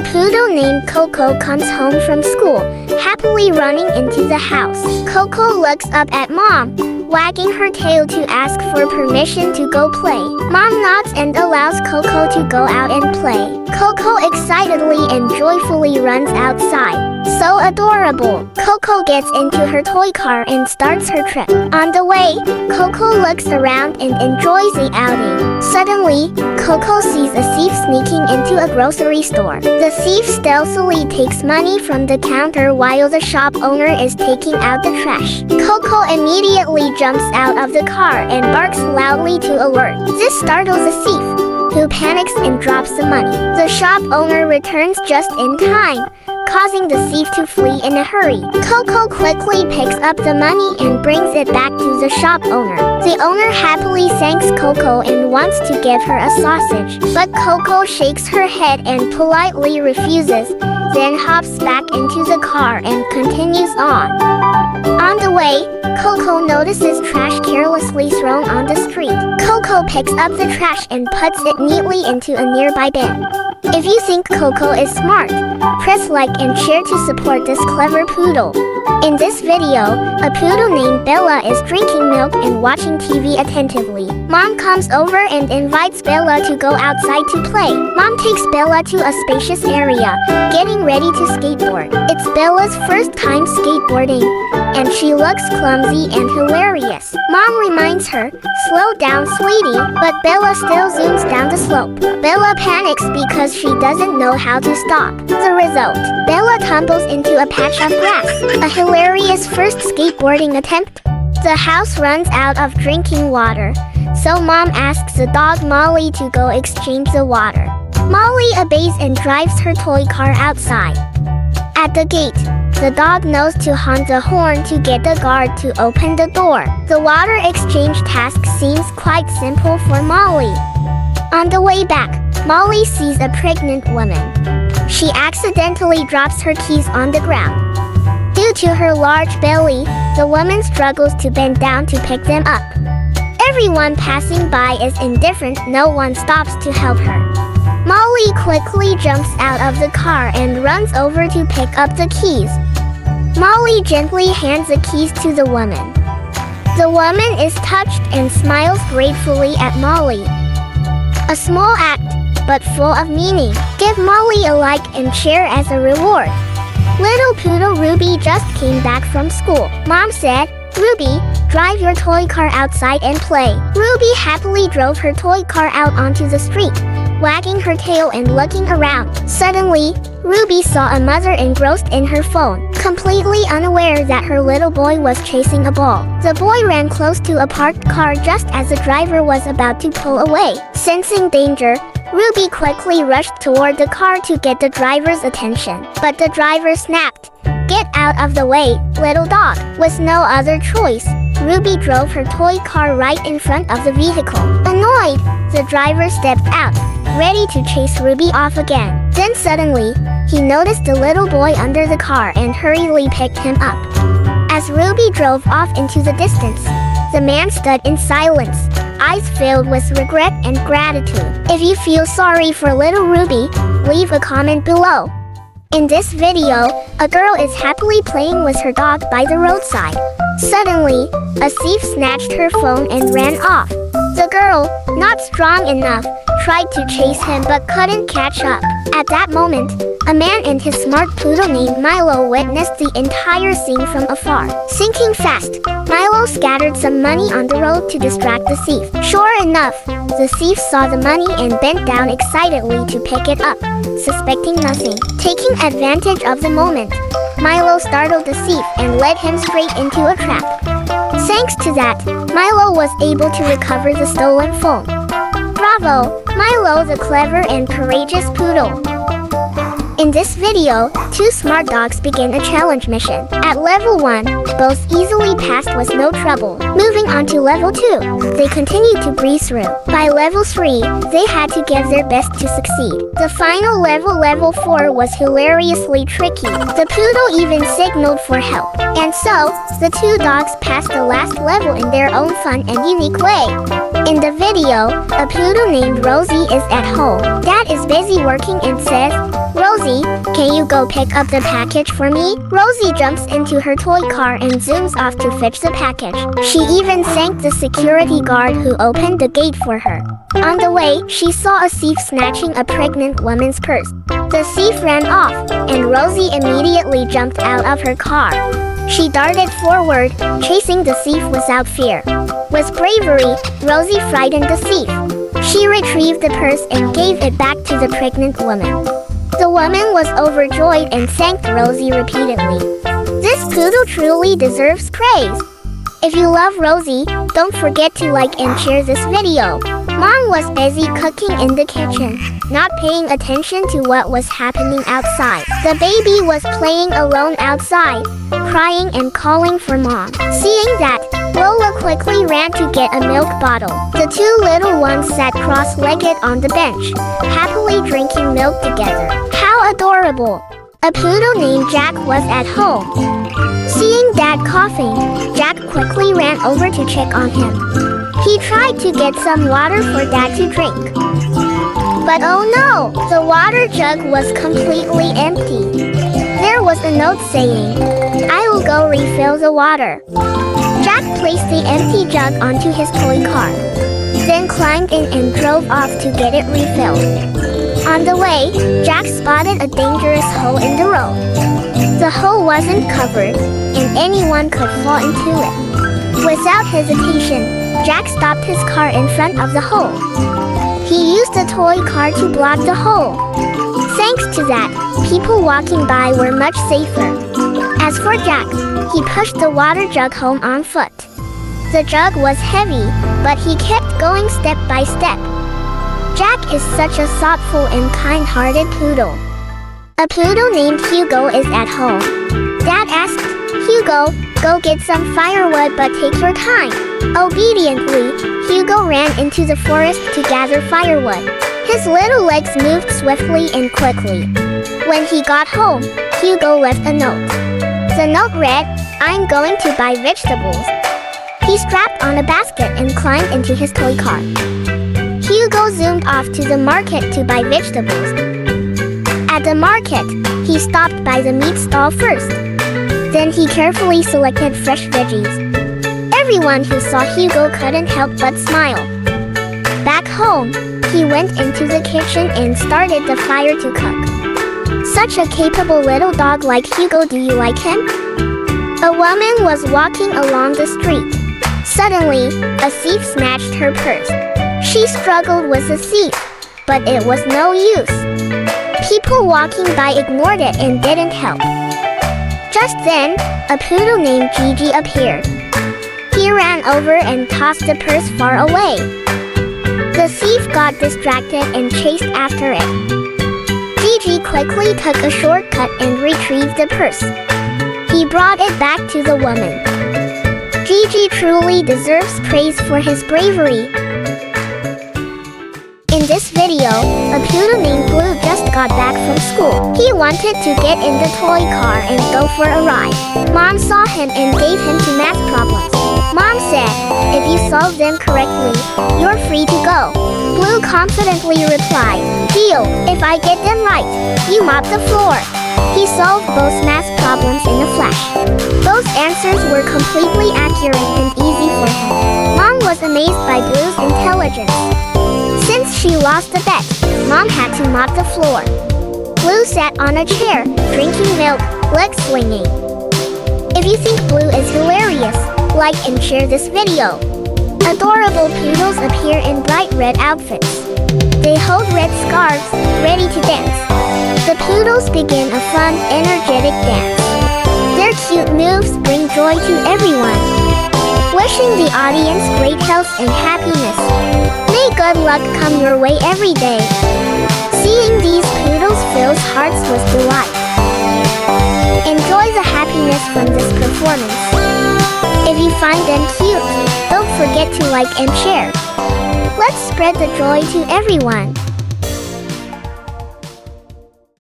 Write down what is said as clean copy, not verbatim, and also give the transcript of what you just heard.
A poodle named Coco comes home from school, happily running into the house. Coco looks up at Mom, wagging her tail to ask for permission to go play. Mom nods and allows Coco to go out and play. Coco excitedly and joyfully runs outside. So adorable! Coco gets into her toy car and starts her trip. On the way, Coco looks around and enjoys the outing. Suddenly, Coco sees a thief sneaking into a grocery store. The thief stealthily takes money from the counter while the shop owner is taking out the trash. Coco immediately jumps out of the car and barks loudly to alert. This startles the thief, who panics and drops the money. The shop owner returns just in time, causing the thief to flee in a hurry. Coco quickly picks up the money and brings it back to the shop owner. The owner happily thanks Coco and wants to give her a sausage, but Coco shakes her head and politely refuses, then hops back into the car and continues on. On the way, Coco notices trash carelessly thrown on the street. Coco picks up the trash and puts it neatly into a nearby bin. If you think Coco is smart, press like and share to support this clever poodle. In this video, a poodle named Bella is drinking milk and watching TV attentively. Mom comes over and invites Bella to go outside to play. Mom takes Bella to a spacious area, getting ready to skateboard. It's Bella's first time skateboarding, and she looks clumsy and hilarious. Mom reminds her, "Slow down, sweetie," but Bella still zooms down the slope. Bella panics because she doesn't know how to stop. The result, Bella tumbles into a patch of grass. A hilarious first skateboarding attempt. The house runs out of drinking water, so Mom asks the dog Molly to go exchange the water. Molly obeys and drives her toy car outside. At the gate, the dog knows to honk the horn to get the guard to open the door. The water exchange task seems quite simple for Molly. On the way back, Molly sees a pregnant woman. She accidentally drops her keys on the ground. Due to her large belly, the woman struggles to bend down to pick them up. Everyone passing by is indifferent, no one stops to help her. Molly quickly jumps out of the car and runs over to pick up the keys. Molly gently hands the keys to the woman. The woman is touched and smiles gratefully at Molly. A small act, but full of meaning. Give Molly a like and share as a reward. Little poodle Ruby just came back from school. Mom said, "Ruby, drive your toy car outside and play." Ruby happily drove her toy car out onto the street, wagging her tail and looking around. Suddenly, Ruby saw a mother engrossed in her phone, completely unaware that her little boy was chasing a ball. The boy ran close to a parked car just as the driver was about to pull away. Sensing danger, Ruby quickly rushed toward the car to get the driver's attention, but the driver snapped, "Get out of the way, little dog." With no other choice, Ruby drove her toy car right in front of the vehicle. Annoyed, the driver stepped out, ready to chase Ruby off again. Then suddenly, he noticed the little boy under the car and hurriedly picked him up. As Ruby drove off into the distance, the man stood in silence, eyes filled with regret and gratitude. If you feel sorry for little Ruby, leave a comment below. In this video, a girl is happily playing with her dog by the roadside. Suddenly, a thief snatched her phone and ran off. The girl, not strong enough, tried to chase him but couldn't catch up. At that moment, a man and his smart poodle named Milo witnessed the entire scene from afar. Thinking fast, Milo scattered some money on the road to distract the thief. Sure enough, the thief saw the money and bent down excitedly to pick it up, suspecting nothing. Taking advantage of the moment, Milo startled the thief and led him straight into a trap. Thanks to that, Milo was able to recover the stolen phone. Bravo, Milo the clever and courageous poodle. In this video, two smart dogs begin a challenge mission. At level 1, both easily passed with no trouble. Moving on to level 2, they continued to breeze through. By level 3, they had to give their best to succeed. The final level 4, was hilariously tricky. The poodle even signaled for help. And so, the two dogs passed the last level in their own fun and unique way. In the video, a poodle named Rosie is at home. Dad is busy working and says, "Rosie, go pick up the package for me?" Rosie jumps into her toy car and zooms off to fetch the package. She even thanked the security guard who opened the gate for her. On the way, she saw a thief snatching a pregnant woman's purse. The thief ran off, and Rosie immediately jumped out of her car. She darted forward, chasing the thief without fear. With bravery, Rosie frightened the thief. She retrieved the purse and gave it back to the pregnant woman. The woman was overjoyed and thanked Rosie repeatedly. This poodle truly deserves praise. If you love Rosie, don't forget to like and share this video. Mom was busy cooking in the kitchen, not paying attention to what was happening outside. The baby was playing alone outside, crying and calling for Mom. Seeing that, Lola quickly ran to get a milk bottle. The two little ones sat cross-legged on the bench, happily drinking milk together. How adorable! A poodle named Jack was at home. Seeing Dad coughing, Jack quickly ran over to check on him. He tried to get some water for Dad to drink. But oh no, the water jug was completely empty. There was a note saying, "I will go refill the water." Jack placed the empty jug onto his toy car, then climbed in and drove off to get it refilled. On the way, Jack spotted a dangerous hole in the road. The hole wasn't covered, and anyone could fall into it. Without hesitation, Jack stopped his car in front of the hole. He used the toy car to block the hole. Thanks to that, people walking by were much safer. As for Jack, he pushed the water jug home on foot. The jug was heavy, but he kept going step by step. Jack is such a thoughtful and kind-hearted poodle. A poodle named Hugo is at home. Dad asked, "Hugo, go get some firewood but take your time." Obediently, Hugo ran into the forest to gather firewood. His little legs moved swiftly and quickly. When he got home, Hugo left a note. The note read, "I'm going to buy vegetables." He strapped on a basket and climbed into his toy car. Hugo zoomed off to the market to buy vegetables. At the market, he stopped by the meat stall first. Then he carefully selected fresh veggies. Everyone who saw Hugo couldn't help but smile. Back home, he went into the kitchen and started the fire to cook. Such a capable little dog like Hugo, do you like him? A woman was walking along the street. Suddenly, a thief snatched her purse. She struggled with the thief, but it was no use. People walking by ignored it and didn't help. Just then, a poodle named Gigi appeared. He ran over and tossed the purse far away. The thief got distracted and chased after it. Gigi quickly took a shortcut and retrieved the purse. He brought it back to the woman. Gigi truly deserves praise for his bravery. In this video, a poodle named Blue just got back from school. He wanted to get in the toy car and go for a ride. Mom saw him and gave him two math problems. Mom said, "If you solve them correctly, you're free to go." Blue confidently replied, "Deal, if I get them right, you mop the floor." He solved both math problems in a flash. Both answers were completely accurate and easy for him. Mom was amazed by Blue's intelligence. Since she lost the bet, Mom had to mop the floor. Blue sat on a chair, drinking milk, legs swinging. If you think Blue is hilarious, like and share this video. Adorable poodles appear in bright red outfits. They hold red scarves, ready to dance. The poodles begin a fun, energetic dance. Their cute moves bring joy to everyone. Wishing the audience great health and happiness. May good luck come your way every day. Seeing these poodles fills hearts with delight. Enjoy the happiness from this performance. If you find them cute, don't forget to like and share. Let's spread the joy to everyone.